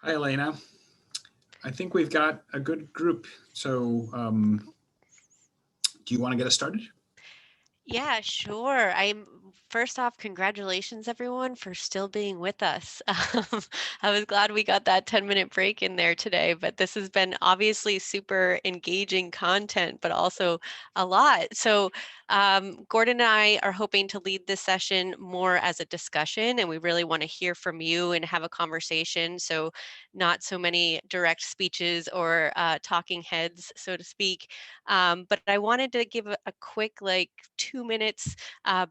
Hi, Elena. I think we've got a good group. So do you want to get us started? Yeah, sure. First off, congratulations everyone for still being with us. I was glad we got that 10-minute break in there today, but this has been obviously super engaging content, but also a lot. So Gordon and I are hoping to lead this session more as a discussion, and we really want to hear from you and have a conversation. So not so many direct speeches or talking heads, so to speak. But I wanted to give a quick, like 2 minutes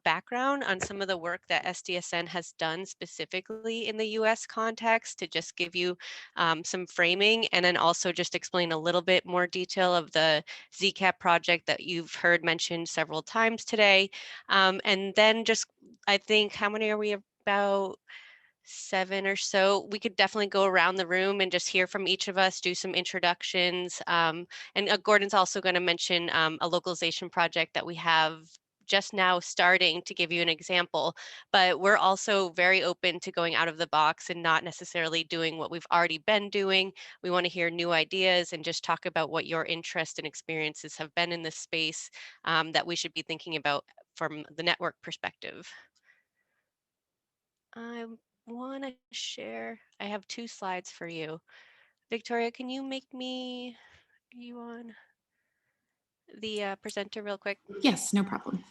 background on some of the work that SDSN has done specifically in the US context to just give you some framing, and then also just explain a little bit more detail of the ZCAP project that you've heard mentioned several times today. And then just, I think, how many are we about? 7 or so. We could definitely go around the room and just hear from each of us, do some introductions. And Gordon's also going to mention a localization project that we have just now starting, to give you an example. But we're also very open to going out of the box and not necessarily doing what we've already been doing. We want to hear new ideas and just talk about what your interest and experiences have been in this space that we should be thinking about from the network perspective. I want to share. I have 2 slides for you. Victoria, can you make me, are you on the presenter real quick? Yes, no problem.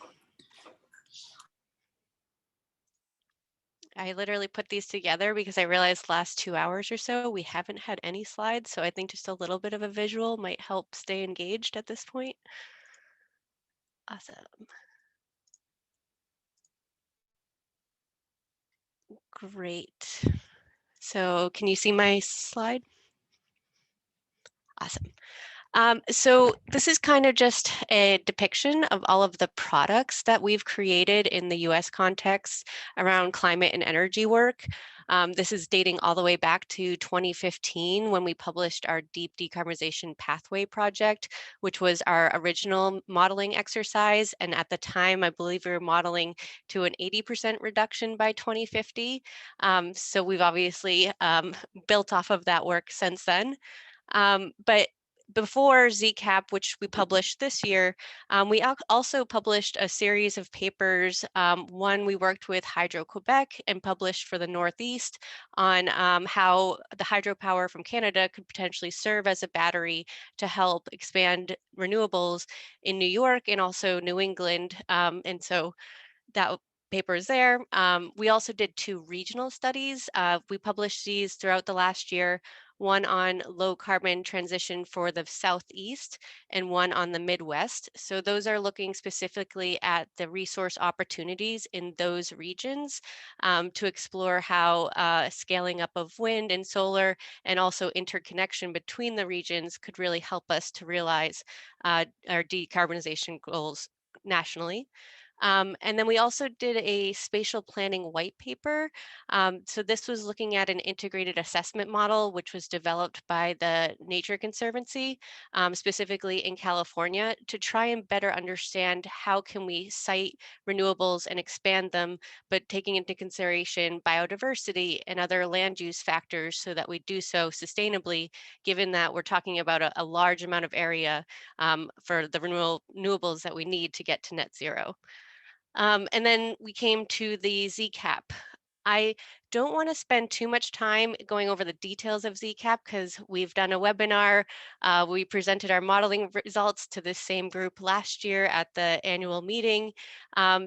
I literally put these together because I realized last 2 hours or so we haven't had any slides, so I think just a little bit of a visual might help stay engaged at this point. Awesome. Great. So can you see my slide? Awesome. So this is kind of just a depiction of all of the products that we've created in the US context around climate and energy work. This is dating all the way back to 2015 when we published our Deep Decarbonization Pathway project, which was our original modeling exercise. And at the time, I believe we were modeling to an 80% reduction by 2050. So we've obviously built off of that work since then. But before ZCAP, which we published this year, we also published a series of papers. One we worked with Hydro-Quebec and published for the Northeast on how the hydropower from Canada could potentially serve as a battery to help expand renewables in New York and also New England. And so that paper is there. We also did 2 regional studies. We published these throughout the last year, one on low carbon transition for the Southeast and one on the Midwest. So those are looking specifically at the resource opportunities in those regions to explore how scaling up of wind and solar and also interconnection between the regions could really help us to realize our decarbonization goals nationally. And then we also did a spatial planning white paper. So this was looking at an integrated assessment model, which was developed by the Nature Conservancy, specifically in California, to try and better understand how can we site renewables and expand them, but taking into consideration biodiversity and other land use factors so that we do so sustainably, given that we're talking about a large amount of area for the renewables that we need to get to net zero. And then we came to the ZCAP. I don't want to spend too much time going over the details of ZCAP because we've done a webinar. We presented our modeling results to this same group last year at the annual meeting.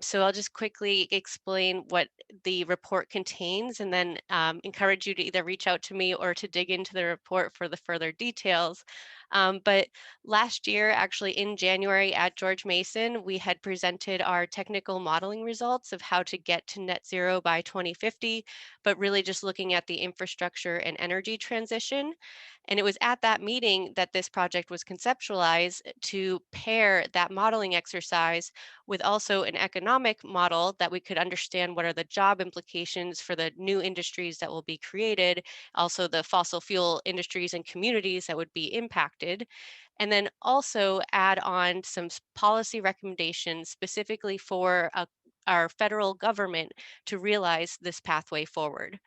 So I'll just quickly explain what the report contains and then encourage you to either reach out to me or to dig into the report for the further details. But last year, actually in January at George Mason, we had presented our technical modeling results of how to get to net zero by 2050, but really just looking at the infrastructure and energy transition. And it was at that meeting that this project was conceptualized to pair that modeling exercise with also an economic model that we could understand what are the job implications for the new industries that will be created, also the fossil fuel industries and communities that would be impacted, and then also add on some policy recommendations specifically for our federal government to realize this pathway forward.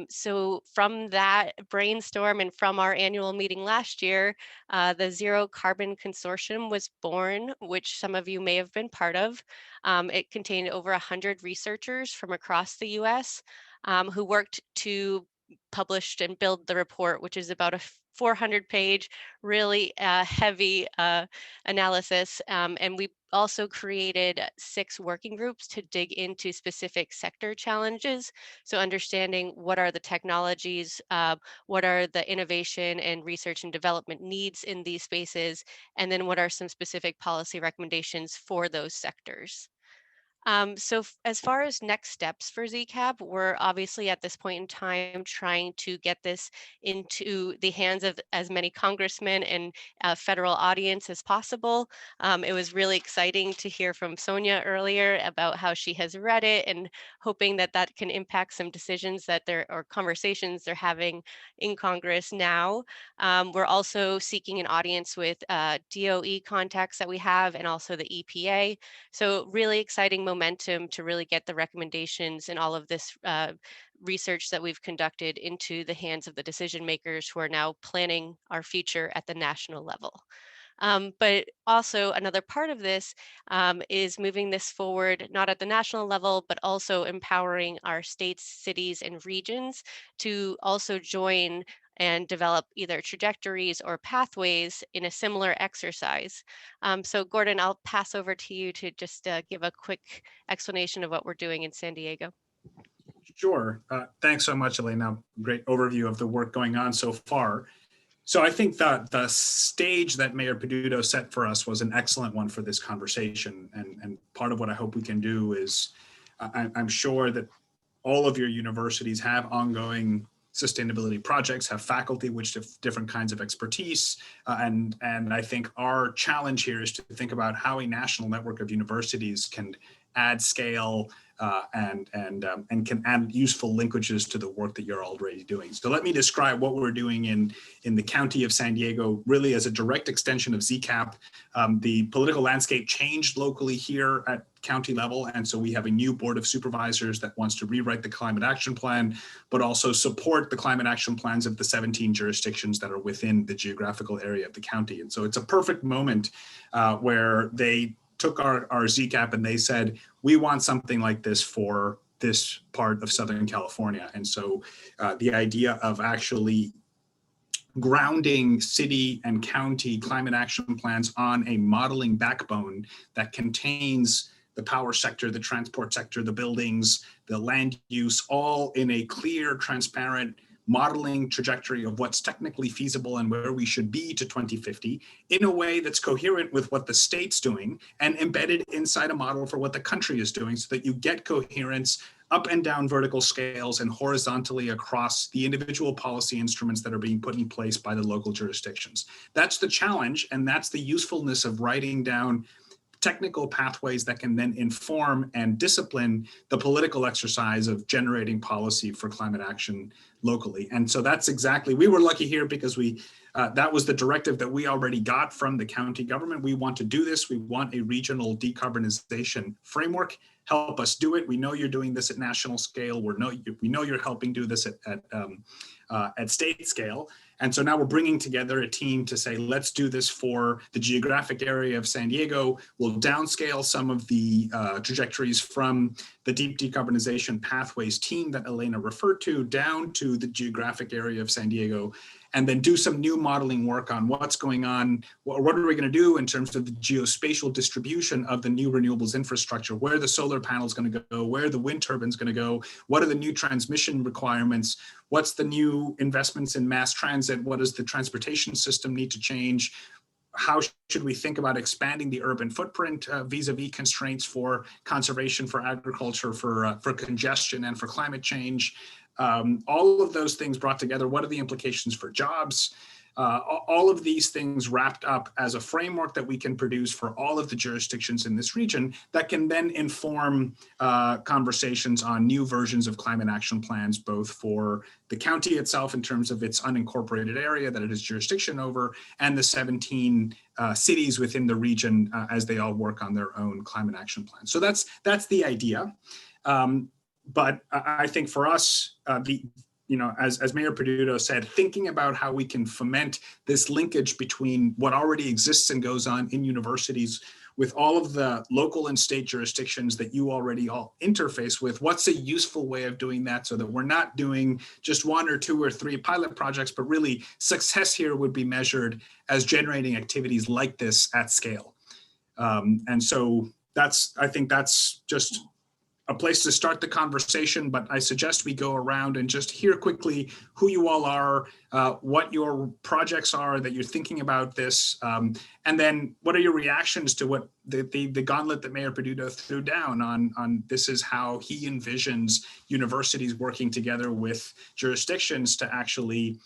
So from that brainstorm and from our annual meeting last year, the Zero Carbon Consortium was born, which some of you may have been part of. It contained over 100 researchers from across the US who worked to publish and build the report, which is about a 400-page, really heavy analysis. And we also created 6 working groups to dig into specific sector challenges. So understanding what are the technologies, what are the innovation and research and development needs in these spaces, and then what are some specific policy recommendations for those sectors. As far as next steps for ZCAP, we're obviously at this point in time trying to get this into the hands of as many congressmen and federal audience as possible. It was really exciting to hear from Sonia earlier about how she has read it and hoping that that can impact some decisions that or conversations they're having in Congress now. We're also seeking an audience with DOE contacts that we have and also the EPA. So really exciting momentum to really get the recommendations and all of this research that we've conducted into the hands of the decision makers who are now planning our future at the national level. But also another part of this is moving this forward, not at the national level, but also empowering our states, cities, and regions to also join and develop either trajectories or pathways in a similar exercise. So Gordon, I'll pass over to you to just give a quick explanation of what we're doing in San Diego. Sure. Thanks so much, Elena. Great overview of the work going on so far. So I think that the stage that Mayor Peduto set for us was an excellent one for this conversation. And part of what I hope we can do is, I'm sure that all of your universities have ongoing sustainability projects, have faculty which have different kinds of expertise. And I think our challenge here is to think about how a national network of universities can add scale and can add useful linkages to the work that you're already doing. So let me describe what we're doing in the county of San Diego, really as a direct extension of ZCAP. The political landscape changed locally here at county level, and so we have a new board of supervisors that wants to rewrite the climate action plan, but also support the climate action plans of the 17 jurisdictions that are within the geographical area of the county. And so it's a perfect moment where they took our ZCAP and they said, we want something like this for this part of Southern California. And so the idea of actually grounding city and county climate action plans on a modeling backbone that contains the power sector, the transport sector, the buildings, the land use, all in a clear, transparent modeling trajectory of what's technically feasible and where we should be to 2050 in a way that's coherent with what the state's doing and embedded inside a model for what the country is doing, so that you get coherence up and down vertical scales and horizontally across the individual policy instruments that are being put in place by the local jurisdictions. That's the challenge, and that's the usefulness of writing down technical pathways that can then inform and discipline the political exercise of generating policy for climate action locally. And so that's exactly, we were lucky here because that was the directive that we already got from the county government. We want to do this. We want a regional decarbonization framework. Help us do it. We know you're doing this at national scale. We know you're helping do this at state scale. And so now we're bringing together a team to say, let's do this for the geographic area of San Diego. We'll downscale some of the trajectories from the deep decarbonization pathways team that Elena referred to down to the geographic area of San Diego, and then do some new modeling work on what's going on, what are we going to do in terms of the geospatial distribution of the new renewables infrastructure, where the solar panel is going to go, where the wind turbine is going to go, what are the new transmission requirements, what's the new investments in mass transit, what does the transportation system need to change, how should we think about expanding the urban footprint vis-a-vis constraints for conservation, for agriculture, for congestion, and for climate change. All of those things brought together, what are the implications for jobs? All of these things wrapped up as a framework that we can produce for all of the jurisdictions in this region that can then inform conversations on new versions of climate action plans, both for the county itself in terms of its unincorporated area that it has jurisdiction over, and the 17 cities within the region as they all work on their own climate action plans. So that's the idea. But I think for us, as Mayor Peduto said, thinking about how we can foment this linkage between what already exists and goes on in universities with all of the local and state jurisdictions that you already all interface with. What's a useful way of doing that so that we're not doing just 1 or 2 or 3 pilot projects, but really success here would be measured as generating activities like this at scale. And so I think that's just a place to start the conversation, but I suggest we go around and just hear quickly who you all are, what your projects are that you're thinking about this, and then what are your reactions to what the gauntlet that Mayor Peduto threw down on this is how he envisions universities working together with jurisdictions to actually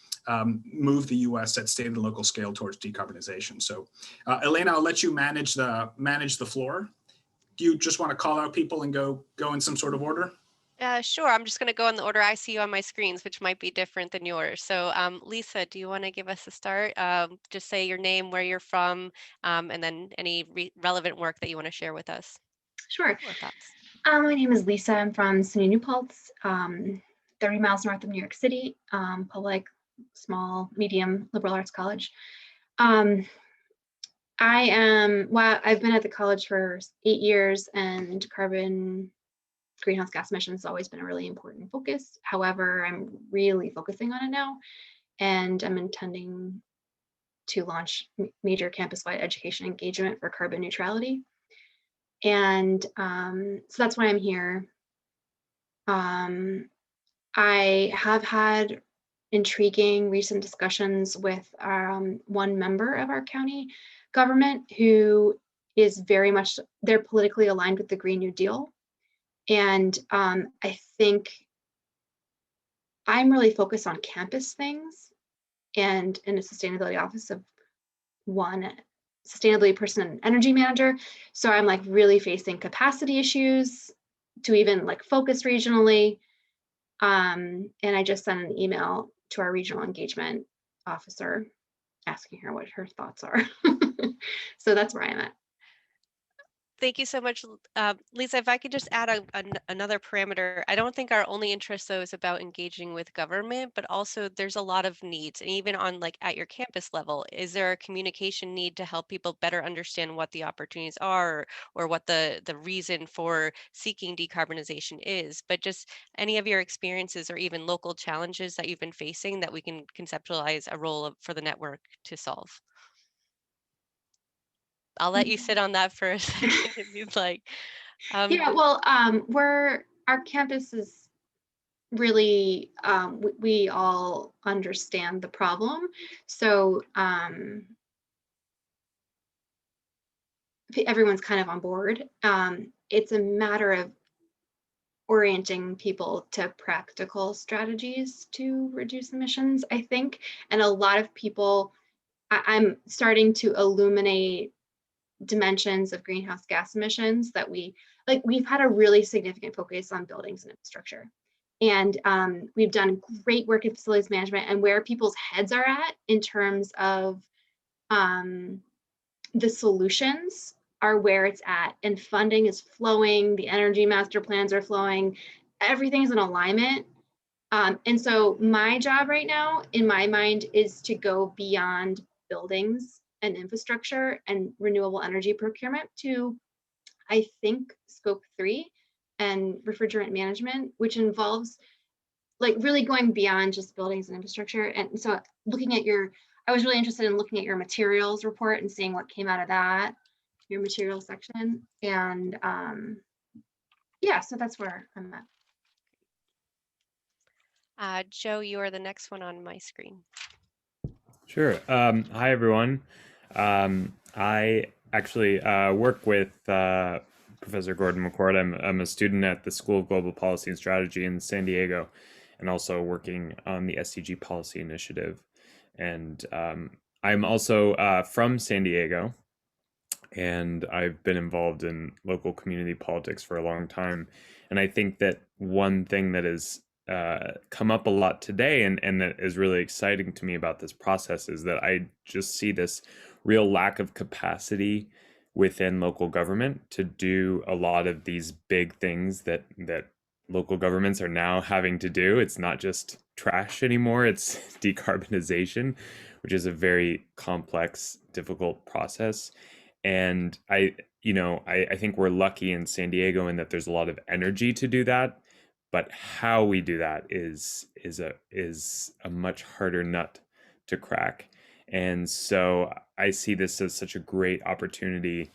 move the U.S. at state and local scale towards decarbonization. So, Elena, I'll let you manage the floor. Do you just want to call out people and go in some sort of order? Sure. I'm just going to go in the order I see you on my screens, which might be different than yours. So Lisa, do you want to give us a start? Just say your name, where you're from, and then any relevant work that you want to share with us. Sure. Or thoughts. My name is Lisa. I'm from SUNY New Paltz, 30 miles north of New York City, public, small, medium liberal arts college. I've been at the college for 8 years, and greenhouse gas emissions has always been a really important focus. However, I'm really focusing on it now, and I'm intending to launch major campus-wide education engagement for carbon neutrality. And so that's why I'm here. I have had intriguing recent discussions with one member of our county government who is very much, they're politically aligned with the Green New Deal. And I think I'm really focused on campus things, and in a sustainability office of one sustainability person and energy manager. So I'm like really facing capacity issues to even like focus regionally. And I just sent an email to our regional engagement officer asking her what her thoughts are. So that's where I'm at. Thank you so much, Lisa. If I could just add another parameter, I don't think our only interest though is about engaging with government, but also there's a lot of needs, and even on like at your campus level, is there a communication need to help people better understand what the opportunities are, or what the reason for seeking decarbonization is? But just any of your experiences or even local challenges that you've been facing that we can conceptualize a role for the network to solve. I'll let you sit on that for a second if you'd like. Yeah, well, our campus is really, we all understand the problem. So everyone's kind of on board. It's a matter of orienting people to practical strategies to reduce emissions, I think. And a lot of people, I'm starting to illuminate dimensions of greenhouse gas emissions that we've had a really significant focus on buildings and infrastructure. And we've done great work in facilities management, and where people's heads are at in terms of the solutions are where it's at, and funding is flowing, the energy master plans are flowing, everything's in alignment. And so my job right now, in my mind, is to go beyond buildings and infrastructure and renewable energy procurement to, I think, scope 3 and refrigerant management, which involves like really going beyond just buildings and infrastructure. And so I was really interested in looking at your materials report and seeing what came out of that, your materials section. And yeah, so that's where I'm at. Joe, you are the next one on my screen. Sure. Hi, everyone. I actually work with Professor Gordon McCord. I'm a student at the School of Global Policy and Strategy in San Diego, and also working on the SDG Policy Initiative. And I'm also from San Diego, and I've been involved in local community politics for a long time. And I think that one thing that has come up a lot today, and that is really exciting to me about this process, is that I just see this real lack of capacity within local government to do a lot of these big things that local governments are now having to do. It's not just trash anymore. It's decarbonization, which is a very complex, difficult process. And I think we're lucky in San Diego in that there's a lot of energy to do that, but how we do that is a much harder nut to crack. And so I see this as such a great opportunity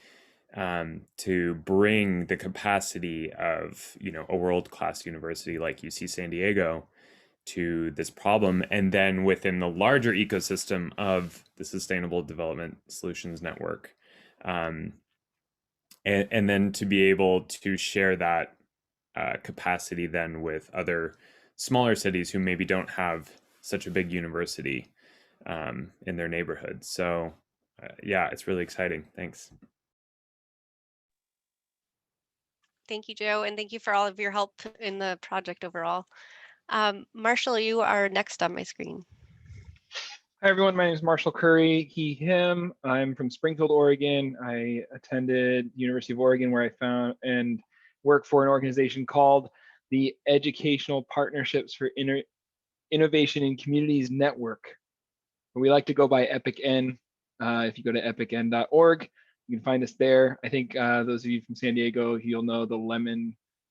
to bring the capacity of a world-class university like UC San Diego to this problem, and then within the larger ecosystem of the Sustainable Development Solutions Network, and then to be able to share that capacity then with other smaller cities who maybe don't have such a big university in their neighborhood. So yeah, it's really exciting. Thanks. Thank you, Joe, and thank you for all of your help in the project overall. Marshall, you are next on my screen. Hi, everyone. My name is Marshall Curry, he, him. I'm from Springfield, Oregon. I attended University of Oregon, where I found and work for an organization called the Educational Partnerships for Innovation in Communities Network. We like to go by EPIC-N. If you go to epicn.org, you can find us there. I think those of you from San Diego, you'll know the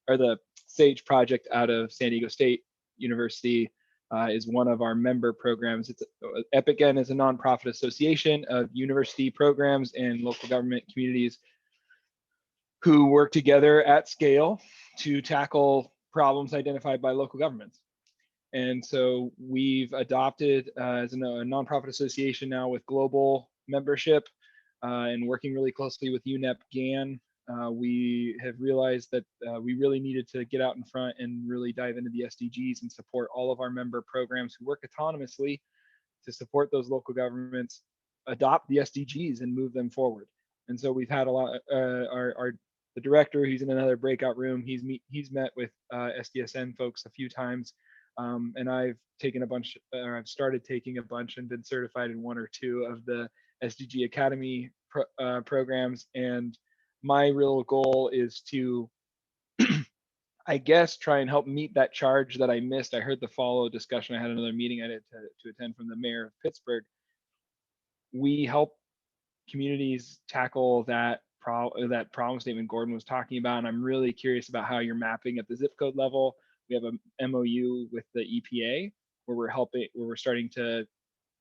the SAGE project out of San Diego State University is one of our member programs. EPIC-N is a nonprofit association of university programs and local government communities who work together at scale to tackle problems identified by local governments. And so we've adopted as a nonprofit association now with global membership and working really closely with UNEP GAN. We have realized that we really needed to get out in front and really dive into the SDGs and support all of our member programs who work autonomously to support those local governments adopt the SDGs and move them forward. And so we've had a lot. The director, he's in another breakout room. He's met with SDSN folks a few times, and I've taken a bunch, or I've started taking a bunch, and been certified in one or two of the SDG Academy programs. And my real goal is to, I guess, try and help meet that charge that I missed. I heard the follow discussion. I had another meeting I had to attend from the mayor of Pittsburgh. We help communities tackle that problem statement Gordon was talking about, and I'm really curious about how you're mapping at the zip code level. We have a MOU with the EPA where we're starting to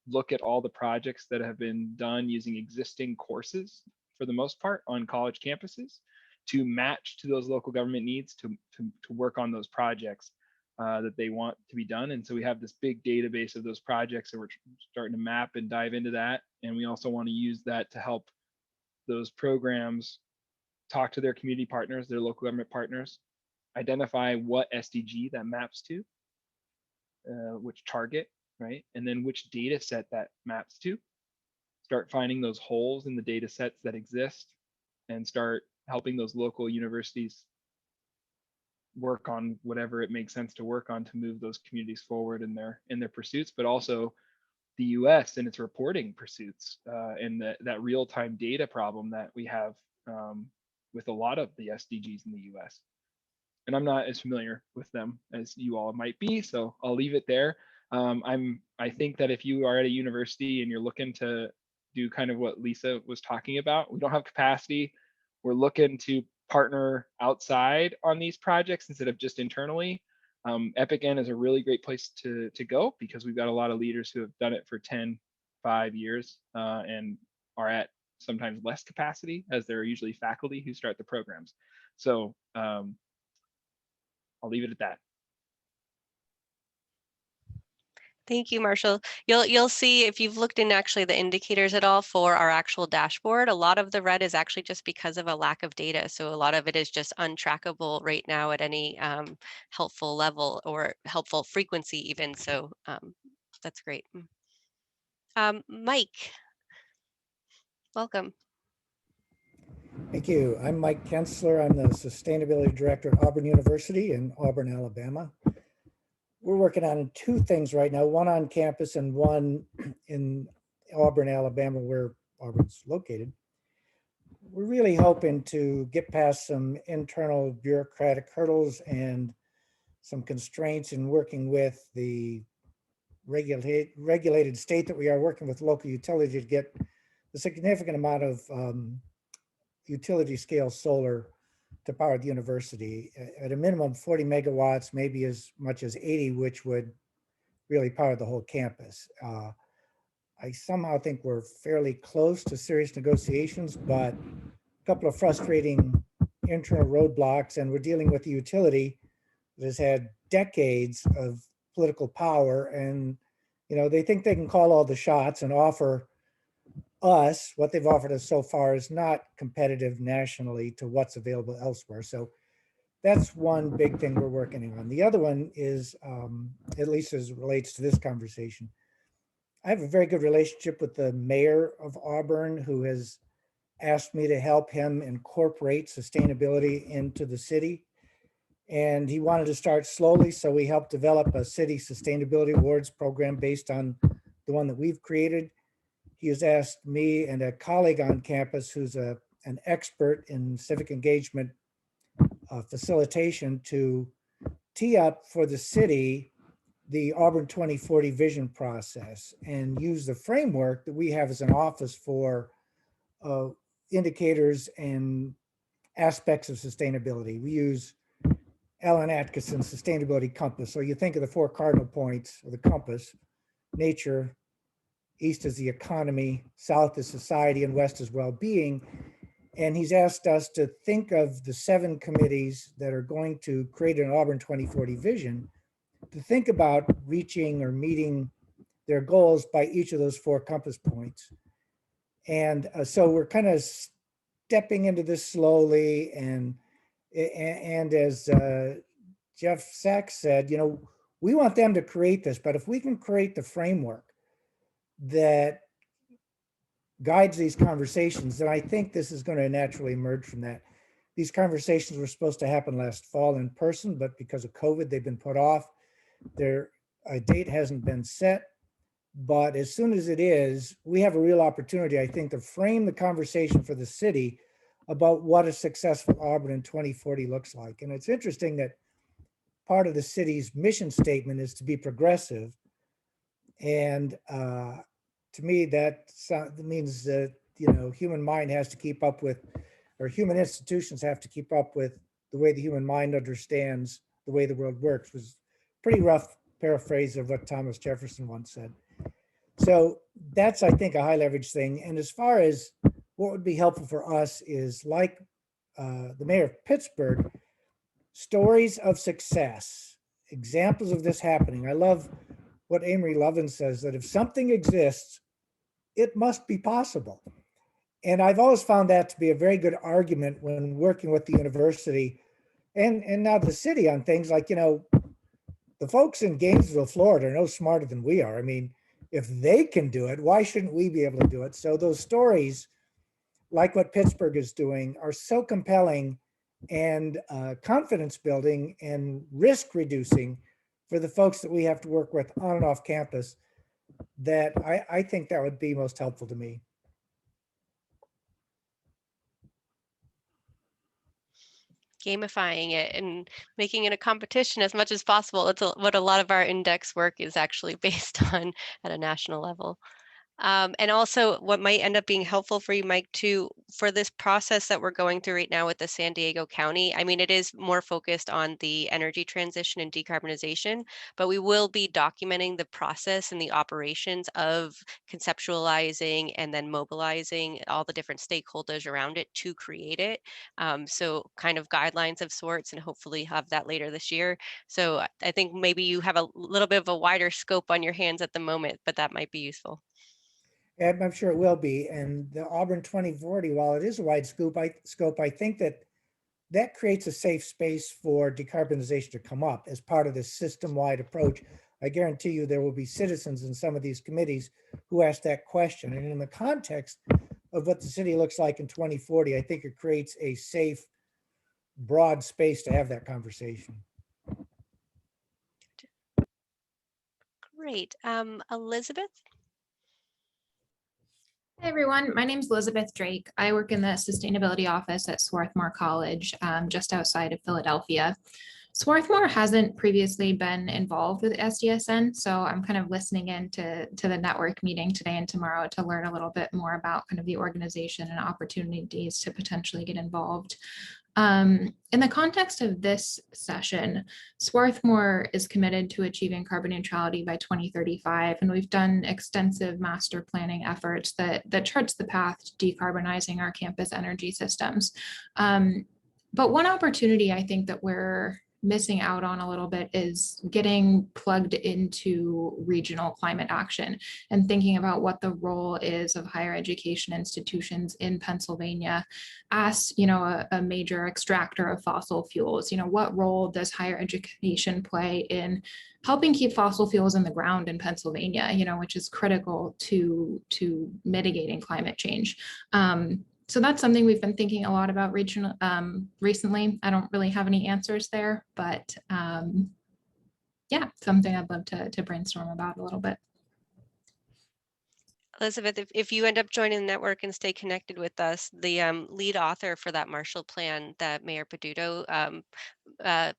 look at all the projects that have been done using existing courses for the most part on college campuses to match to those local government needs to work on those projects that they want to be done. And so we have this big database of those projects, and we're starting to map and dive into that. And we also want to use that to help those programs talk to their community partners, their local government partners, identify what SDG that maps to, which target, right? And then which data set that maps to. Start finding those holes in the data sets that exist and start helping those local universities work on whatever it makes sense to work on to move those communities forward in their pursuits, but also the US and its reporting pursuits and that real-time data problem that we have with a lot of the SDGs in the US. And I'm not as familiar with them as you all might be, so I'll leave it there. I think that if you are at a university and you're looking to do kind of what Lisa was talking about, we don't have capacity. We're looking to partner outside on these projects instead of just internally. EPIC-N is a really great place to go because we've got a lot of leaders who have done it for 5 years and are at sometimes less capacity, as they're usually faculty who start the programs. So I'll leave it at that. Thank you, Marshall. You'll see if you've looked in actually the indicators at all for our actual dashboard, a lot of the red is actually just because of a lack of data. So a lot of it is just untrackable right now at any helpful level or helpful frequency even. So that's great. Mike, welcome. Thank you. I'm Mike Kensler. I'm the Sustainability Director at Auburn University in Auburn, Alabama. We're working on two things right now, one on campus and one in Auburn, Alabama, where Auburn's located. We're really hoping to get past some internal bureaucratic hurdles and some constraints in working with the regulated state that we are, working with local utility to get a significant amount of utility scale solar to power the university. At a minimum 40 megawatts, maybe as much as 80, which would really power the whole campus. I somehow think we're fairly close to serious negotiations, but a couple of frustrating internal roadblocks, and we're dealing with a utility that has had decades of political power, and they think they can call all the shots and offer us what they've offered us so far is not competitive nationally to what's available elsewhere. So that's one big thing we're working on. The other one is, at least as it relates to this conversation, I have a very good relationship with the mayor of Auburn, who has asked me to help him incorporate sustainability into the city. And he wanted to start slowly, so we helped develop a city sustainability awards program based on the one that we've created. He has asked me and a colleague on campus who's an expert in civic engagement facilitation to tee up for the city the Auburn 2040 vision process and use the framework that we have as an office for indicators and aspects of sustainability. We use Alan Atkinson's sustainability compass. So you think of the 4 cardinal points of the compass: nature, east is the economy, south is society, and west is well-being. And he's asked us to think of the 7 committees that are going to create an Auburn 2040 vision, to think about reaching or meeting their goals by each of those 4 compass points. And so we're kind of stepping into this slowly. And as Jeff Sachs said, we want them to create this, but if we can create the framework that guides these conversations, then I think this is going to naturally emerge from that. These conversations were supposed to happen last fall in person, but because of COVID, they've been put off. A date hasn't been set, but as soon as it is, we have a real opportunity, I think, to frame the conversation for the city about what a successful Auburn in 2040 looks like. And it's interesting that part of the city's mission statement is to be progressive. And to me, that means that, human mind has to keep up with, or human institutions have to keep up with the way the human mind understands the way the world works. Was pretty rough paraphrase of what Thomas Jefferson once said. So that's, I think, a high leverage thing. And as far as what would be helpful for us is, like the mayor of Pittsburgh, stories of success, examples of this happening. I love what Amory Lovin says, that if something exists, it must be possible. And I've always found that to be a very good argument when working with the university and now the city on things like, the folks in Gainesville, Florida are no smarter than we are. I mean, if they can do it, why shouldn't we be able to do it? So those stories, like what Pittsburgh is doing, are so compelling and confidence building and risk reducing for the folks that we have to work with on and off campus, that I think that would be most helpful to me. Gamifying it and making it a competition as much as possible. It's what a lot of our index work is actually based on at a national level. And also what might end up being helpful for you, Mike, too, for this process that we're going through right now with the San Diego County. I mean, it is more focused on the energy transition and decarbonization, but we will be documenting the process and the operations of conceptualizing and then mobilizing all the different stakeholders around it to create it. So kind of guidelines of sorts, and hopefully have that later this year. So I think maybe you have a little bit of a wider scope on your hands at the moment, but that might be useful. I'm sure it will be. And the Auburn 2040, while it is a wide scope, I think that creates a safe space for decarbonization to come up as part of this system-wide approach. I guarantee you there will be citizens in some of these committees who ask that question. And in the context of what the city looks like in 2040, I think it creates a safe, broad space to have that conversation. Great. Elizabeth? Hey everyone, my name is Elizabeth Drake. I work in the sustainability office at Swarthmore College, just outside of Philadelphia. Swarthmore hasn't previously been involved with SDSN, so I'm kind of listening in to the network meeting today and tomorrow to learn a little bit more about kind of the organization and opportunities to potentially get involved. In the context of this session, Swarthmore is committed to achieving carbon neutrality by 2035, and we've done extensive master planning efforts that charts the path to decarbonizing our campus energy systems. But one opportunity I think that we're missing out on a little bit is getting plugged into regional climate action and thinking about what the role is of higher education institutions in Pennsylvania as, you know, a major extractor of fossil fuels. You know, what role does higher education play in helping keep fossil fuels in the ground in Pennsylvania, you know, which is critical to mitigating climate change. So that's something we've been thinking a lot about regional recently. I don't really have any answers there, but yeah, something I'd love to brainstorm about a little bit. Elizabeth, if you end up joining the network and stay connected with us, the lead author for that Marshall Plan that Mayor Peduto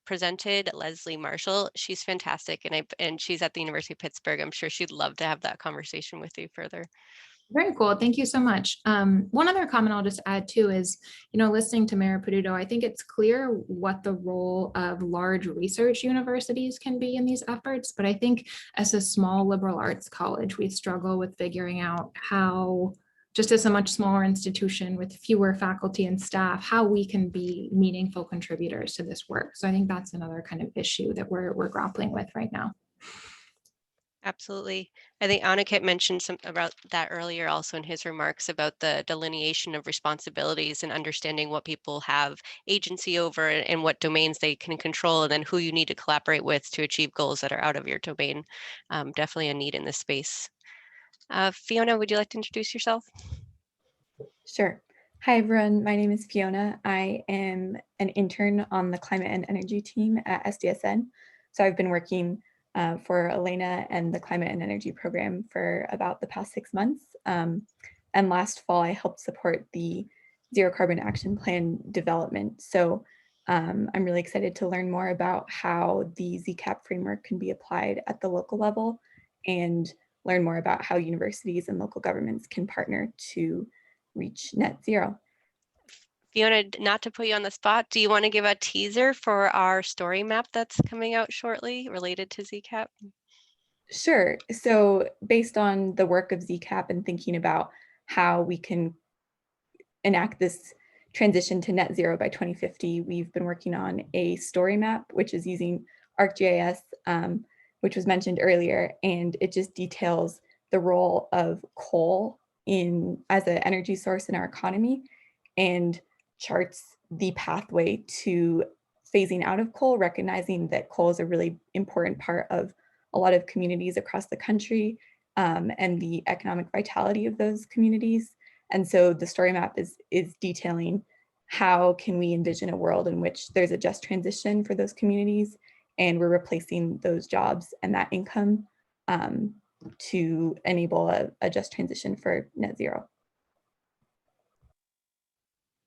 presented, Leslie Marshall, she's fantastic, and she's at the University of Pittsburgh. I'm sure she'd love to have that conversation with you further. Very cool. Thank you so much. One other comment I'll just add too is, you know, listening to Mayor Peduto, I think it's clear what the role of large research universities can be in these efforts. But I think as a small liberal arts college, we struggle with figuring out how, just as a much smaller institution with fewer faculty and staff, how we can be meaningful contributors to this work. So I think that's another kind of issue that we're grappling with right now. Absolutely. I think Aniket mentioned some about that earlier also in his remarks about the delineation of responsibilities and understanding what people have agency over and what domains they can control, and then who you need to collaborate with to achieve goals that are out of your domain. Definitely a need in this space. Fiona, would you like to introduce yourself? Sure. Hi, everyone. My name is Fiona. I am an intern on the climate and energy team at SDSN. So I've been working for Elena and the climate and energy program for about the past 6 months. And last fall, I helped support the Zero Carbon Action Plan development. So I'm really excited to learn more about how the ZCAP framework can be applied at the local level and learn more about how universities and local governments can partner to reach net zero. Fiona, not to put you on the spot, do you want to give a teaser for our story map that's coming out shortly related to ZCAP? Sure. So based on the work of ZCAP and thinking about how we can enact this transition to net zero by 2050, we've been working on a story map, which is using ArcGIS, which was mentioned earlier, and it just details the role of coal as an energy source in our economy and charts the pathway to phasing out of coal, recognizing that coal is a really important part of a lot of communities across the country and the economic vitality of those communities. And so the story map is detailing how can we envision a world in which there's a just transition for those communities and we're replacing those jobs and that income to enable a just transition for net zero.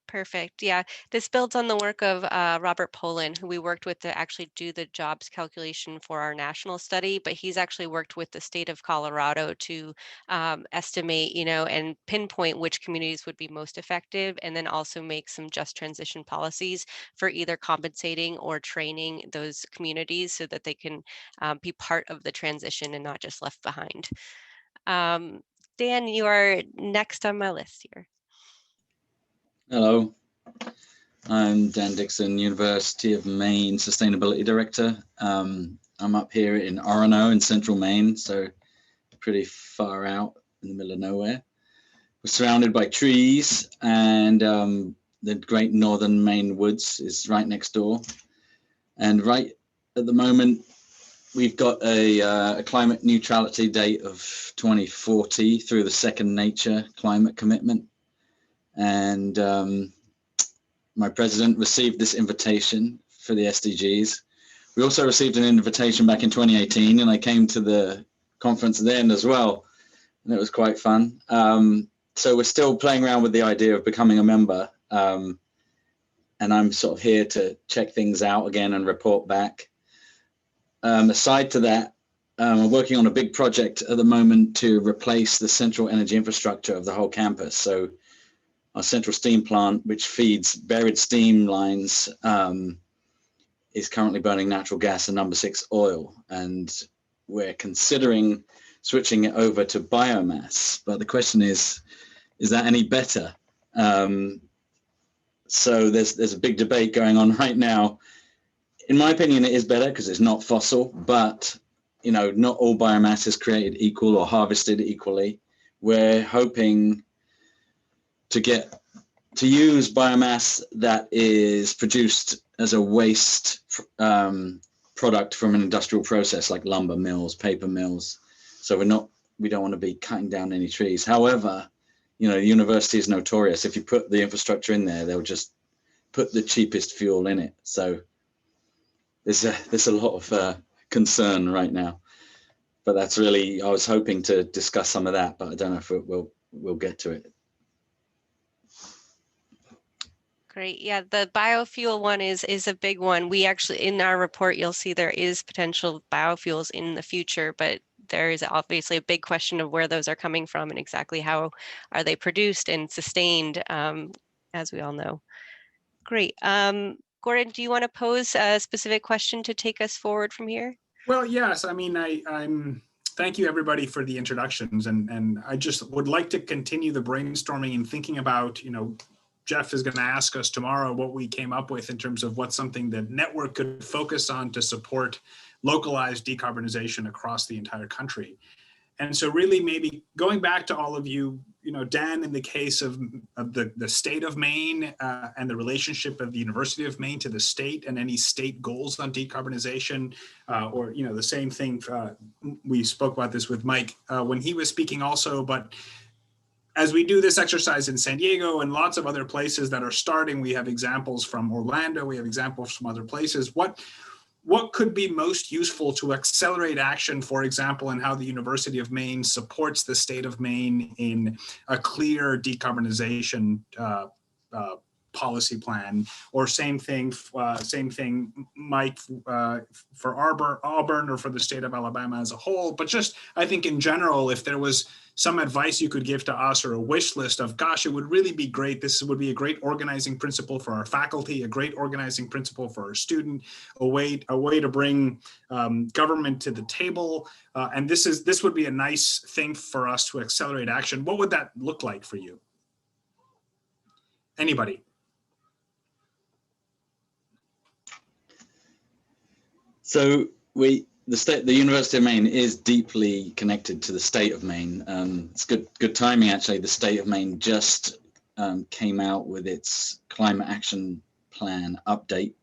Perfect. Yeah, this builds on the work of Robert Poland, who we worked with to actually do the jobs calculation for our national study, but he's actually worked with the state of Colorado to estimate, you know, and pinpoint which communities would be most effective, and then also make some just transition policies for either compensating or training those communities so that they can be part of the transition and not just left behind. Dan, you are next on my list here. Hello, I'm Dan Dixon, University of Maine Sustainability Director. I'm up here in Orono in central Maine, so pretty far out in the middle of nowhere. We're surrounded by trees, and the great northern Maine woods is right next door. And right at the moment, we've got a climate neutrality date of 2040 through the Second Nature climate commitment. And my president received this invitation for the SDGs. We also received an invitation back in 2018, and I came to the conference then as well, and it was quite fun. So we're still playing around with the idea of becoming a member. and I'm sort of here to check things out again and report back. Aside to that, I'm working on a big project at the moment to replace the central energy infrastructure of the whole campus. So our central steam plant, which feeds buried steam lines, is currently burning natural gas and number 6 oil. And we're considering switching it over to biomass. But the question is that any better? So there's a big debate going on right now. In my opinion, it is better because it's not fossil, but not all biomass is created equal or harvested equally. We're hoping to use biomass that is produced as a waste product from an industrial process like lumber mills, paper mills. So we don't want to be cutting down any trees. However, the university is notorious. If you put the infrastructure in there, they'll just put the cheapest fuel in it. So there's a lot of concern right now. But that's really, I was hoping to discuss some of that, but I don't know if we'll get to it. Great. Yeah, the biofuel one is a big one. We actually, in our report, you'll see there is potential biofuels in the future, but there is obviously a big question of where those are coming from and exactly how are they produced and sustained, as we all know. Great. Gordon, do you want to pose a specific question to take us forward from here? Well, yes. I mean, I'm thank you everybody for the introductions, and I just would like to continue the brainstorming and thinking about, Jeff is going to ask us tomorrow what we came up with in terms of what's something that network could focus on to support localized decarbonization across the entire country. And so really maybe going back to all of you, Dan, in the case of the state of Maine and the relationship of the University of Maine to the state and any state goals on decarbonization, or, the same thing, we spoke about this with Mike when he was speaking also, but as we do this exercise in San Diego and lots of other places that are starting, we have examples from Orlando, we have examples from other places. What could be most useful to accelerate action, for example, in how the University of Maine supports the state of Maine in a clear decarbonization policy plan, or same thing, Mike, for Auburn or for the state of Alabama as a whole. But just, I think in general, if there was some advice you could give to us or a wish list of, gosh, it would really be great. This would be a great organizing principle for our faculty, a great organizing principle for our student, a way to bring government to the table. And this would be a nice thing for us to accelerate action. What would that look like for you? Anybody? So the University of Maine is deeply connected to the state of Maine. It's good timing, actually. The state of Maine just came out with its climate action plan update.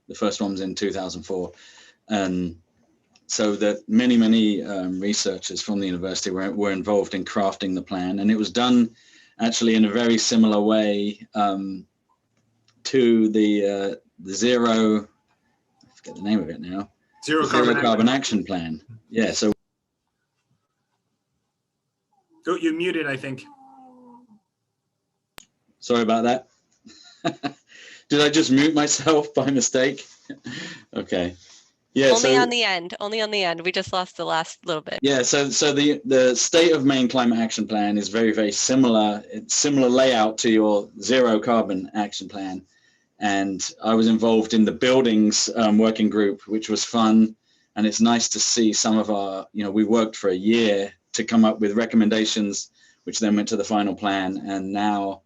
The first one was in 2004. So that many researchers from the university were involved in crafting the plan, and it was done actually in a very similar way to the zero, I forget the name of it now. Zero carbon action plan. Yeah. So. Oh, you're muted, I think. Sorry about that. Did I just mute myself by mistake? Okay. Yeah. Only on the end. Only on the end. We just lost the last little bit. Yeah. So the State of Maine Climate Action Plan is very similar. It's similar layout to your zero carbon action plan. And I was involved in the buildings working group, which was fun. And it's nice to see some of our, we worked for a year to come up with recommendations, which then went to the final plan. And now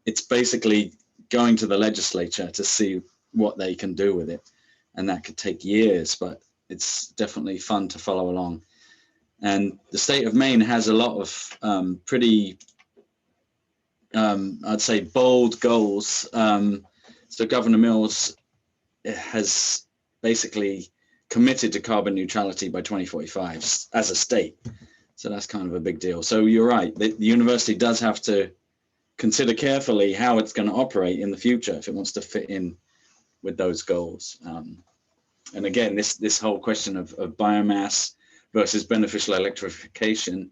it's basically going to the legislature to see what they can do with it. And that could take years, but it's definitely fun to follow along. And the state of Maine has a lot of pretty, I'd say, bold goals. So Governor Mills has basically committed to carbon neutrality by 2045 as a state. So that's kind of a big deal. So you're right, the university does have to consider carefully how it's going to operate in the future if it wants to fit in with those goals. And again, this whole question of biomass versus beneficial electrification.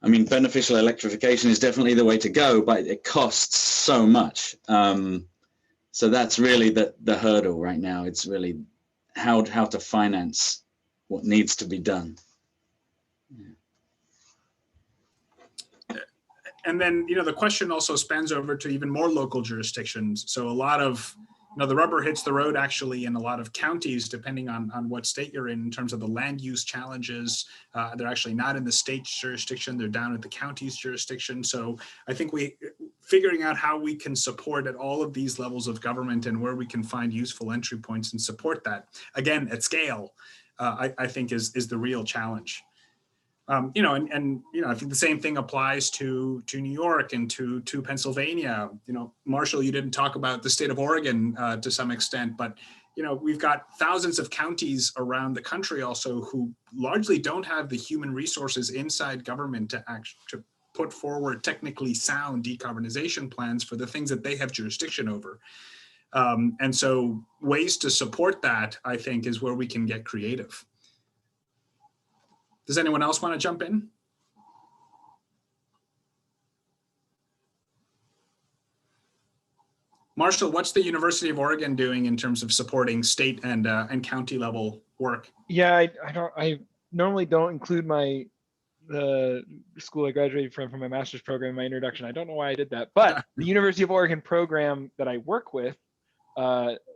I mean, beneficial electrification is definitely the way to go, but it costs so much. So that's really the hurdle right now. It's really how to finance what needs to be done. And then, the question also spans over to even more local jurisdictions. So a lot of, the rubber hits the road actually in a lot of counties, depending on what state you're in terms of the land use challenges. They're actually not in the state's jurisdiction, they're down at the county's jurisdiction. So I think figuring out how we can support at all of these levels of government and where we can find useful entry points and support that, again, at scale, I think is the real challenge. I think the same thing applies to New York and to Pennsylvania. Marshall, you didn't talk about the state of Oregon to some extent, but we've got thousands of counties around the country also who largely don't have the human resources inside government to put forward technically sound decarbonization plans for the things that they have jurisdiction over. And so ways to support that, I think, is where we can get creative. Does anyone else want to jump in? Marshall, what's the University of Oregon doing in terms of supporting state and county level work? Yeah, I normally don't include the school I graduated from my master's program in my introduction. I don't know why I did that, but the University of Oregon program that I work with,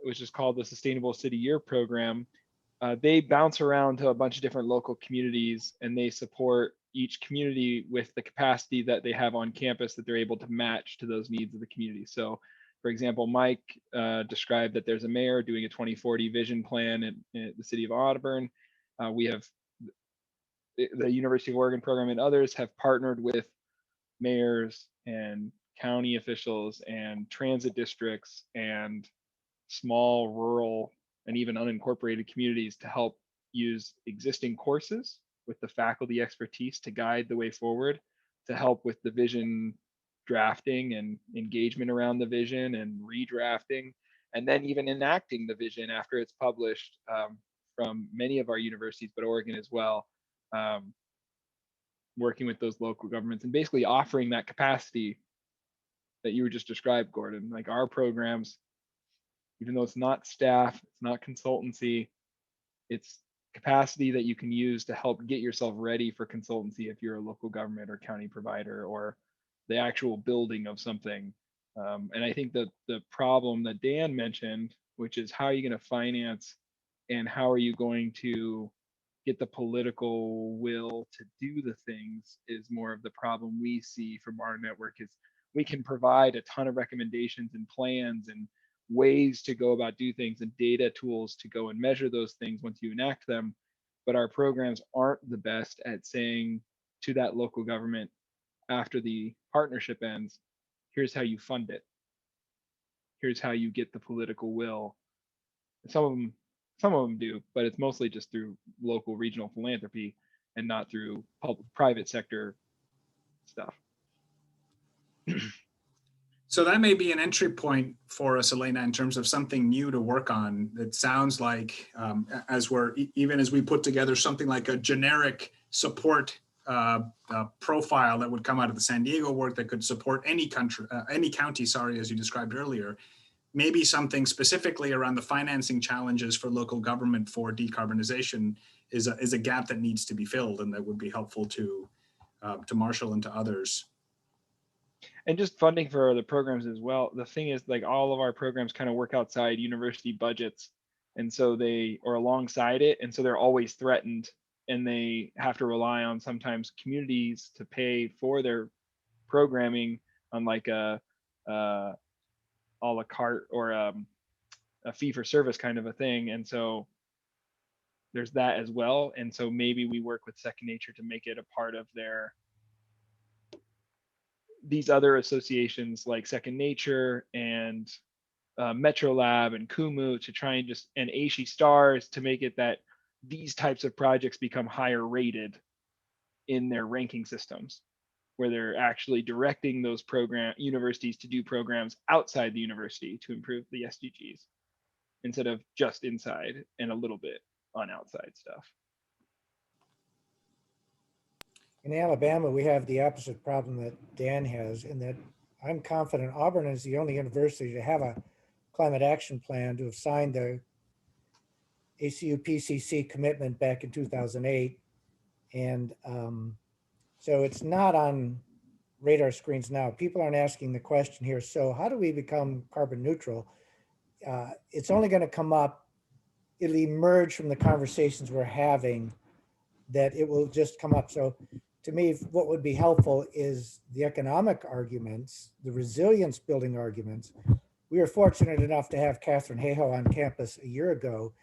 which is called the Sustainable City Year program, they bounce around to a bunch of different local communities, and they support each community with the capacity that they have on campus that they're able to match to those needs of the community. So, for example, Mike described that there's a mayor doing a 2040 vision plan in the city of Auburn. We have the University of Oregon program and others have partnered with mayors and county officials and transit districts and small rural and even unincorporated communities to help use existing courses with the faculty expertise to guide the way forward, to help with the vision drafting and engagement around the vision and redrafting, and then even enacting the vision after it's published from many of our universities, but Oregon as well, working with those local governments and basically offering that capacity that you were just described, Gordon. Like our programs, even though it's not staff, it's not consultancy, it's capacity that you can use to help get yourself ready for consultancy if you're a local government or county provider or the actual building of something. And I think that the problem that Dan mentioned, which is how are you going to finance and how are you going to get the political will to do the things, is more of the problem we see from our network. Is we can provide a ton of recommendations and plans and ways to go about do things and data tools to go and measure those things once you enact them. But our programs aren't the best at saying to that local government after the partnership ends, here's how you fund it. Here's how you get the political will. Some of them do, but it's mostly just through local regional philanthropy and not through private sector stuff. So that may be an entry point for us, Elena, in terms of something new to work on. It sounds like even as we put together something like a generic support profile that would come out of the San Diego work that could support any county, as you described earlier, maybe something specifically around the financing challenges for local government for decarbonization is a gap that needs to be filled, and that would be helpful to Marshall and to others. And just funding for the programs as well. The thing is, like, all of our programs kind of work outside university budgets, and so or alongside it, and so they're always threatened, and they have to rely on sometimes communities to pay for their programming on like a la carte or a fee for service kind of a thing. And so there's that as well. And so maybe we work with Second Nature to make it a part of these other associations like Second Nature and Metro Lab and Kumu to try and Aishi Stars to make it that these types of projects become higher rated in their ranking systems, where they're actually directing those universities to do programs outside the university to improve the SDGs instead of just inside and a little bit on outside stuff. In Alabama, we have the opposite problem that Dan has, in that I'm confident Auburn is the only university to have a climate action plan, to have signed the ACU PCC commitment back in 2008. And so it's not on radar screens now. People aren't asking the question here, so how do we become carbon neutral? It's only going to come up, it'll emerge from the conversations we're having, that it will just come up. So to me, what would be helpful is the economic arguments, the resilience building arguments. We were fortunate enough to have Catherine Hayhoe on campus a year ago,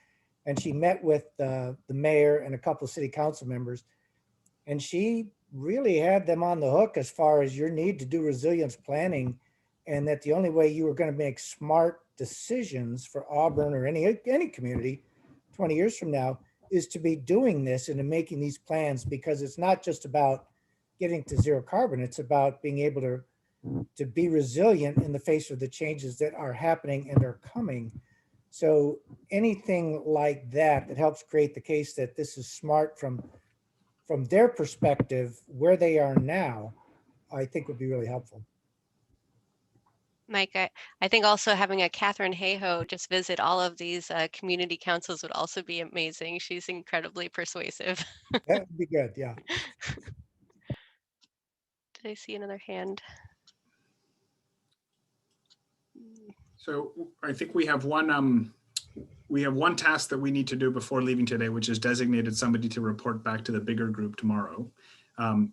and she met with the mayor and a couple of city council members, and she really had them on the hook as far as your need to do resilience planning, and that the only way you were going to make smart decisions for Auburn or any community 20 years from now is to be doing this and to making these plans, because it's not just about getting to zero carbon. It's about being able to be resilient in the face of the changes that are happening and are coming. So anything like that that helps create the case that this is smart from their perspective, where they are now, I think would be really helpful. Mike, I think also having a Catherine Hayhoe just visit all of these community councils would also be amazing. She's incredibly persuasive. That would be good, yeah. Did I see another hand? So I think we have one task that we need to do before leaving today, which is designated somebody to report back to the bigger group tomorrow.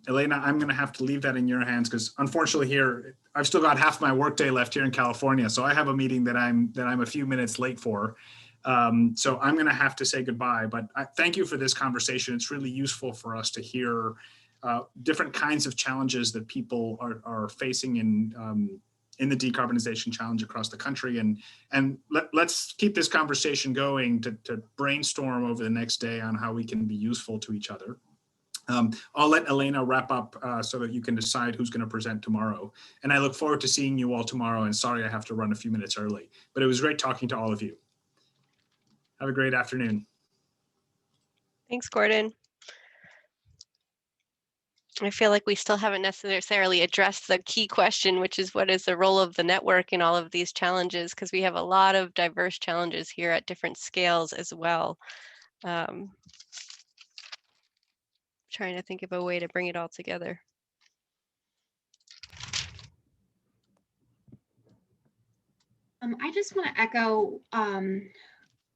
Elena, I'm going to have to leave that in your hands because unfortunately here, I've still got half my workday left here in California. So I have a meeting that I'm a few minutes late for. So I'm going to have to say goodbye, but thank you for this conversation. It's really useful for us to hear different kinds of challenges that people are facing in the decarbonization challenge across the country. And let's keep this conversation going to brainstorm over the next day on how we can be useful to each other. I'll let Elena wrap up so that you can decide who's going to present tomorrow. And I look forward to seeing you all tomorrow. And sorry, I have to run a few minutes early, but it was great talking to all of you. Have a great afternoon. Thanks, Gordon. I feel like we still haven't necessarily addressed the key question, which is what is the role of the network in all of these challenges? Because we have a lot of diverse challenges here at different scales as well. Trying to think of a way to bring it all together. I just want to echo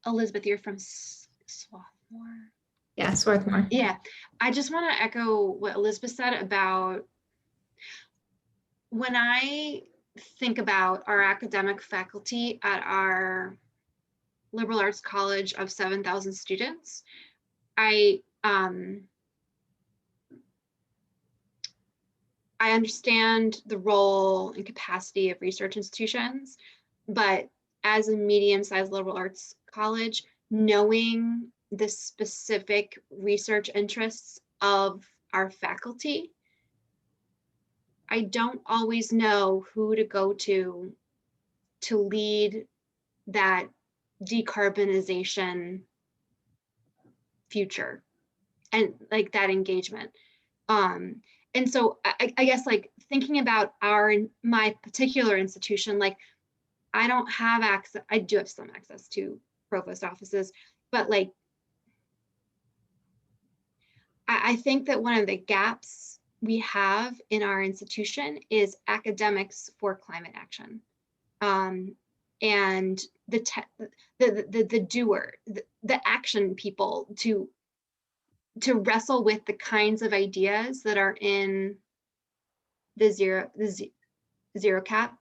Elizabeth, you're from Swarthmore. Yeah, Swarthmore. Yeah, I just want to echo what Elizabeth said about when I think about our academic faculty at our liberal arts college of 7,000 students. I understand the role and capacity of research institutions, but as a medium-sized liberal arts college, knowing the specific research interests of our faculty, I don't always know who to go to lead that decarbonization future and like that engagement. And so I guess like thinking about my particular institution, like I don't have access, I do have some access to provost offices, but like, I think that one of the gaps we have in our institution is academics for climate action. And the doer, the action people to wrestle with the kinds of ideas that are in the zero cap.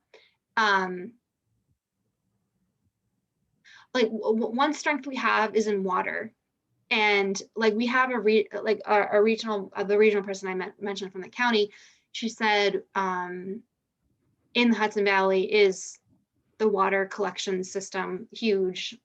Like one strength we have is in water, and like we have the regional person I mentioned from the county. She said in the Hudson Valley is the water collection system huge,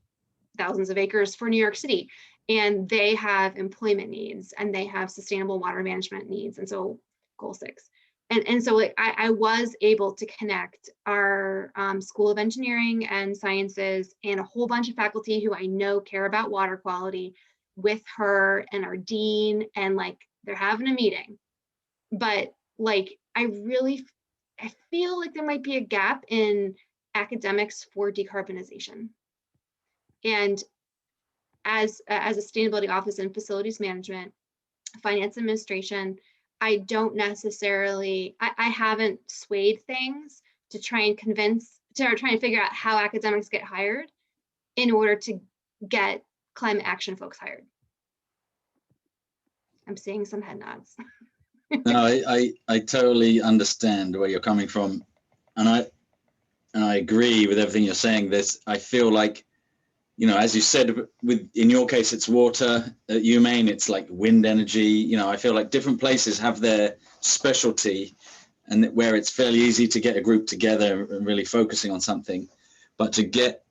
thousands of acres for New York City, and they have employment needs and they have sustainable water management needs, and so goal 6. And so like I was able to connect our School of Engineering and Sciences and a whole bunch of faculty who I know care about water quality with her and our dean, and like they're having a meeting. But like I feel like there might be a gap in academics for decarbonization. And as a sustainability office in facilities management, finance administration, I don't necessarily, I haven't swayed things to try and figure out how academics get hired in order to get climate action folks hired. I'm seeing some head nods. No, I totally understand where you're coming from, and I agree with everything you're saying. I feel like, you know, as you said, in your case it's water. At UMaine it's like wind energy. You know, I feel like different places have their specialty, and where it's fairly easy to get a group together and really focusing on something, but to get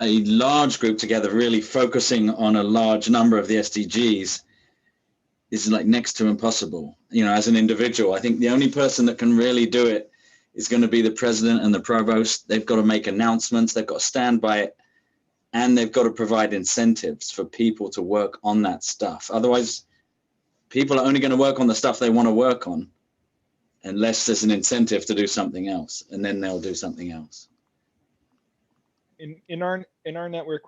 a large group together really focusing on a large number of the SDGs is like next to impossible. You know, as an individual, I think the only person that can really do it is going to be the president and the provost. They've got to make announcements, they've got to stand by it, and they've got to provide incentives for people to work on that stuff. Otherwise, people are only going to work on the stuff they want to work on unless there's an incentive to do something else, and then they'll do something else. In our network,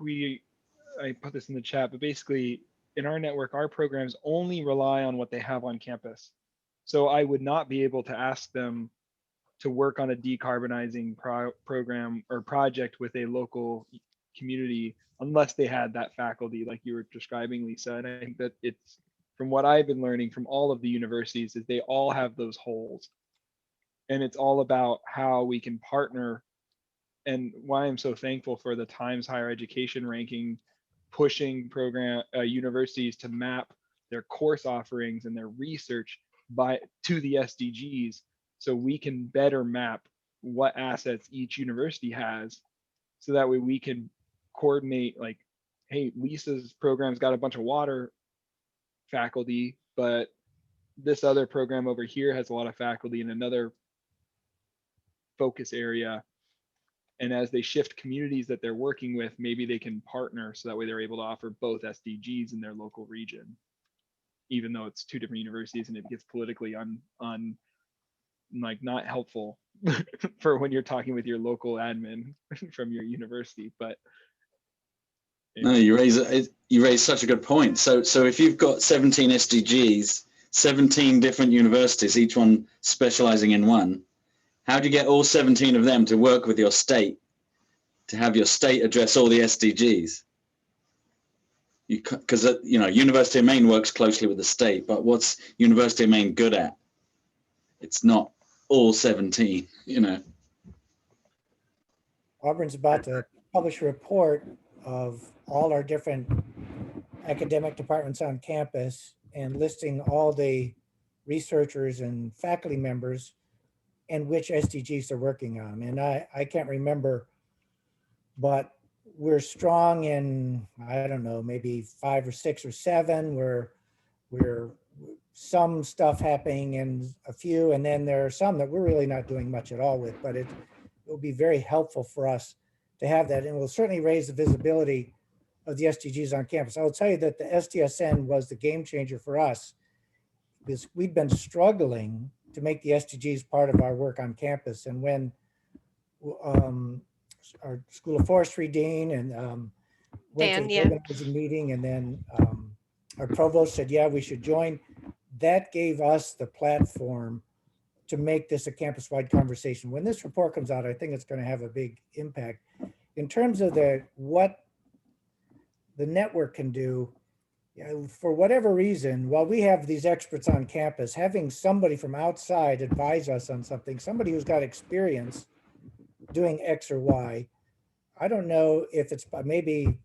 I put this in the chat, but basically in our network, our programs only rely on what they have on campus. So I would not be able to ask them to work on a decarbonizing program or project with a local community unless they had that faculty like you were describing, Lisa. And I think that it's, from what I've been learning from all of the universities, is they all have those holes. And it's all about how we can partner, and why I'm so thankful for the Times Higher Education ranking, pushing universities to map their course offerings and their research to the SDGs, so we can better map what assets each university has, so that way we can coordinate, like, hey, Lisa's program's got a bunch of water faculty, but this other program over here has a lot of faculty in another focus area. And as they shift communities that they're working with, maybe they can partner, so that way they're able to offer both SDGs in their local region, even though it's two different universities and it gets politically like not helpful for when you're talking with your local admin from your university. But no, you raise such a good point. So if you've got 17 SDGs, 17 different universities, each one specializing in one, how do you get all 17 of them to work with your state to have your state address all the SDGs? Because you know, University of Maine works closely with the state, but what's University of Maine good at? It's not all 17, you know. Auburn's about to publish a report of all our different academic departments on campus and listing all the researchers and faculty members and which SDGs they're working on. And I can't remember, but we're strong in, I don't know, maybe 5 or 6 or 7, where we're some stuff happening in a few, and then there are some that we're really not doing much at all with, but it will be very helpful for us to have that, and will certainly raise the visibility of the SDGs on campus. I will tell you that the SDSN was the game changer for us, because we'd been struggling to make the SDGs part of our work on campus. And when our School of Forestry dean and went to the organizing meeting, and then our provost said, yeah, we should join, that gave us the platform to make this a campus-wide conversation. When this report comes out, I think it's going to have a big impact. In terms of what the network can do, for whatever reason, while we have these experts on campus, having somebody from outside advise us on something, somebody who's got experience doing X or Y, I don't know if it's, maybe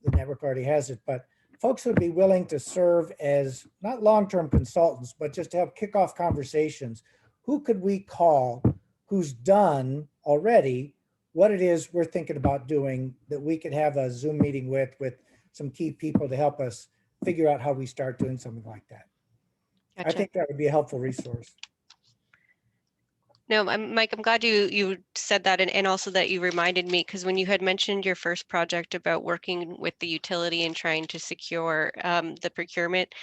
the network already has it, but folks would be willing to serve as not long-term consultants, but just to help kick off conversations. Who could we call who's done already what it is we're thinking about doing, that we could have a Zoom meeting with some key people to help us figure out how we start doing something like that. Gotcha. I think that would be a helpful resource. No, Mike, I'm glad you said that, and also that you reminded me, because when you had mentioned your first project about working with the utility and trying to secure the procurement,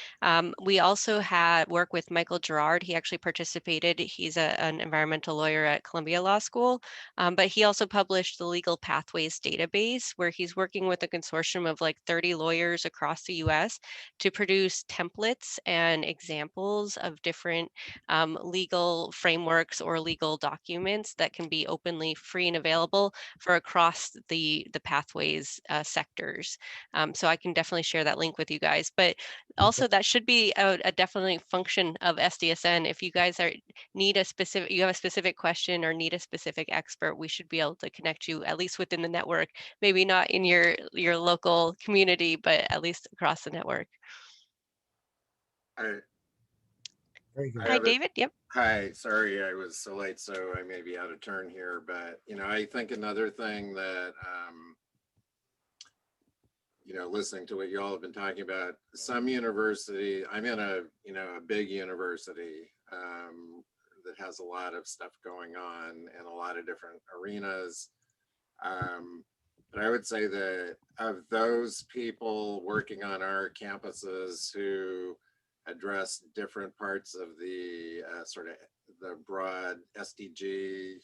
we also had work with Michael Gerard. He actually participated. He's an environmental lawyer at Columbia Law School, but he also published the Legal Pathways database, where he's working with a consortium of like 30 lawyers across the US to produce templates and examples of different legal frameworks or legal documents that can be openly free and available for across the pathways sectors. So I can definitely share that link with you guys. But also that should be a definitely function of SDSN. If you guys need a specific, you have a specific question or need a specific expert, we should be able to connect you at least within the network. Maybe not in your local community, but at least across the network. Very good. Hi, David. Yep. Hi, sorry I was so late, so I may be out of turn here, but I think another thing that listening to what you all have been talking about, some university, I'm in a big university that has a lot of stuff going on in a lot of different arenas. But I would say that of those people working on our campuses who address different parts of the sort of the broad SDG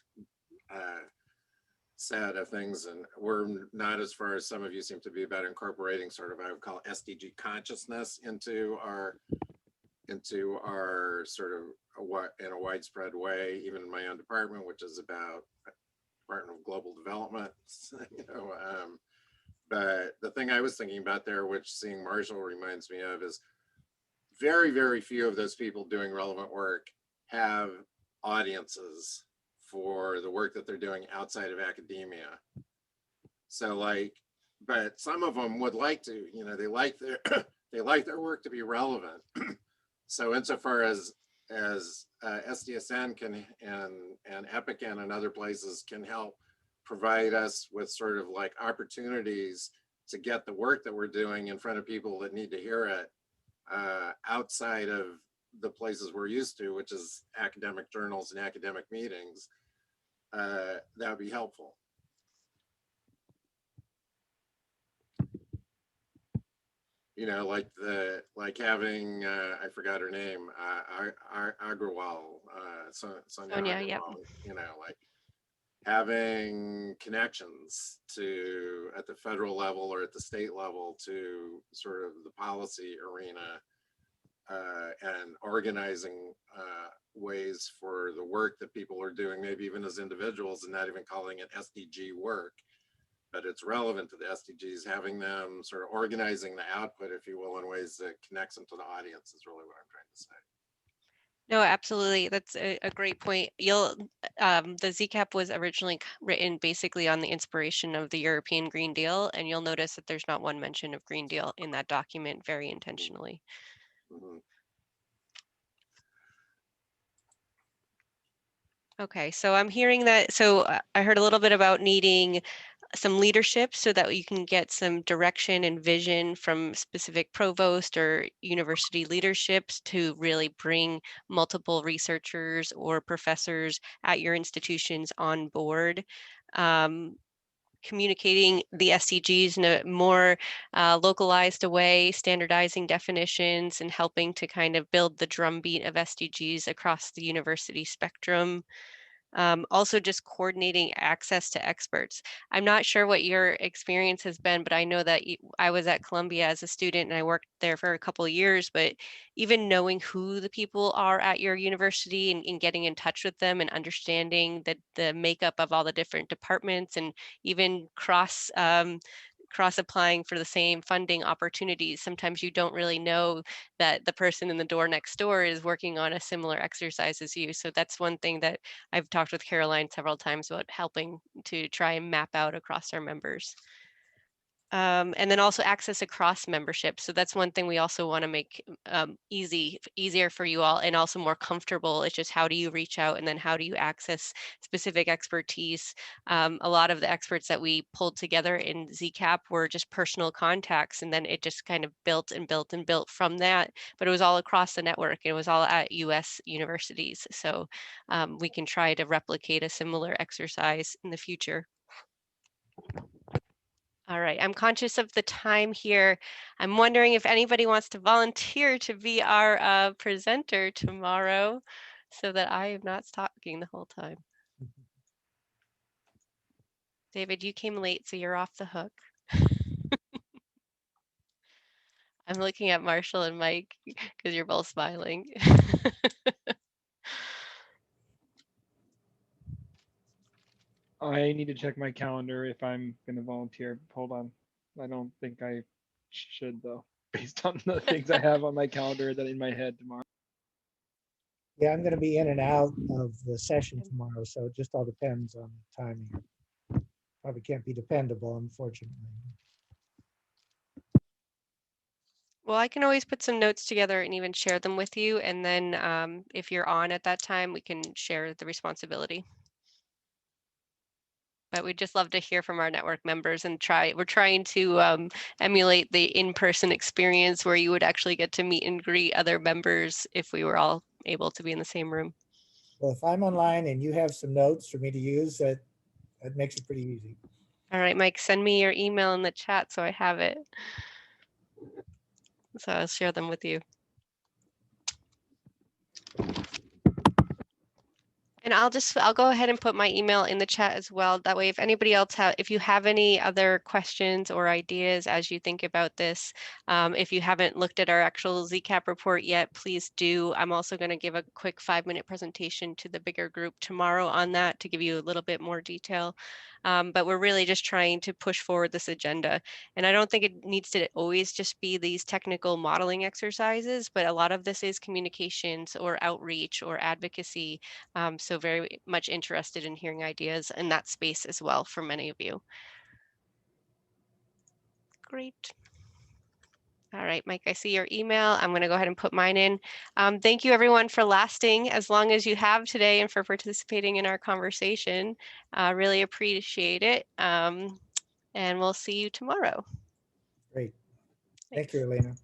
set of things, and we're not as far as some of you seem to be about incorporating sort of, I would call SDG consciousness into our sort of in a widespread way, even in my own department, which is about Department of Global Development. But the thing I was thinking about there, which seeing Marshall reminds me of, is very, very few of those people doing relevant work have audiences for the work that they're doing outside of academia. So but some of them would like to, they like their work to be relevant. So insofar as SDSN can and EPICAN and other places can help provide us with sort of like opportunities to get the work that we're doing in front of people that need to hear it outside of the places we're used to, which is academic journals and academic meetings, that would be helpful. Like having I forgot her name, Agrawal, Sonia Sonia, Agrawal, yep. Like having connections at the federal level or at the state level to sort of the policy arena, and organizing ways for the work that people are doing, maybe even as individuals, and not even calling it SDG work, but it's relevant to the SDGs, having them sort of organizing the output, if you will, in ways that connects them to the audience is really what I'm trying to say. No, absolutely. That's a great point. The ZCAP was originally written basically on the inspiration of the European Green Deal, and you'll notice that there's not one mention of Green Deal in that document very intentionally. Mm-hmm. Okay, so I'm hearing that, so I heard a little bit about needing some leadership so that you can get some direction and vision from specific provost or university leaderships to really bring multiple researchers or professors at your institutions on board. Communicating the SDGs in a more localized way, standardizing definitions and helping to kind of build the drumbeat of SDGs across the university spectrum. Also just coordinating access to experts. I'm not sure what your experience has been, but I know that I was at Columbia as a student and I worked there for a couple of years, but even knowing who the people are at your university and getting in touch with them and understanding the makeup of all the different departments and even cross applying for the same funding opportunities. Sometimes you don't really know that the person in the door next door is working on a similar exercise as you. So that's one thing that I've talked with Caroline several times about, helping to try and map out across our members. And then also access across membership. So that's one thing we also want to make easier for you all and also more comfortable. It's just how do you reach out and then how do you access specific expertise. A lot of the experts that we pulled together in ZCAP were just personal contacts, and then it just kind of built and built and built from that. But it was all across the network. It was all at US universities. So we can try to replicate a similar exercise in the future. All right, I'm conscious of the time here. I'm wondering if anybody wants to volunteer to be our presenter tomorrow so that I am not talking the whole time. David, you came late, so you're off the hook. I'm looking at Marshall and Mike because you're both smiling. I need to check my calendar if I'm going to volunteer. Hold on. I don't think I should, though, based on the things I have on my calendar that in my head tomorrow. Yeah, I'm going to be in and out of the session tomorrow, so it just all depends on timing. Probably can't be dependable, unfortunately. Well, I can always put some notes together and even share them with you. And then if you're on at that time, we can share the responsibility. But we'd just love to hear from our network members and we're trying to emulate the in-person experience where you would actually get to meet and greet other members if we were all able to be in the same room. Well, if I'm online and you have some notes for me to use, that makes it pretty easy. All right, Mike, send me your email in the chat so I have it. So I'll share them with you. And I'll go ahead and put my email in the chat as well. That way, if anybody else if you have any other questions or ideas as you think about this, if you haven't looked at our actual ZCAP report yet, please do. I'm also going to give a quick 5-minute presentation to the bigger group tomorrow on that to give you a little bit more detail. But we're really just trying to push forward this agenda. And I don't think it needs to always just be these technical modeling exercises, but a lot of this is communications or outreach or advocacy. So very much interested in hearing ideas in that space as well for many of you. Great. All right, Mike, I see your email. I'm going to go ahead and put mine in. Thank you, everyone, for lasting as long as you have today and for participating in our conversation. Really appreciate it. And we'll see you tomorrow. Great. Thanks. Thank you, Elena.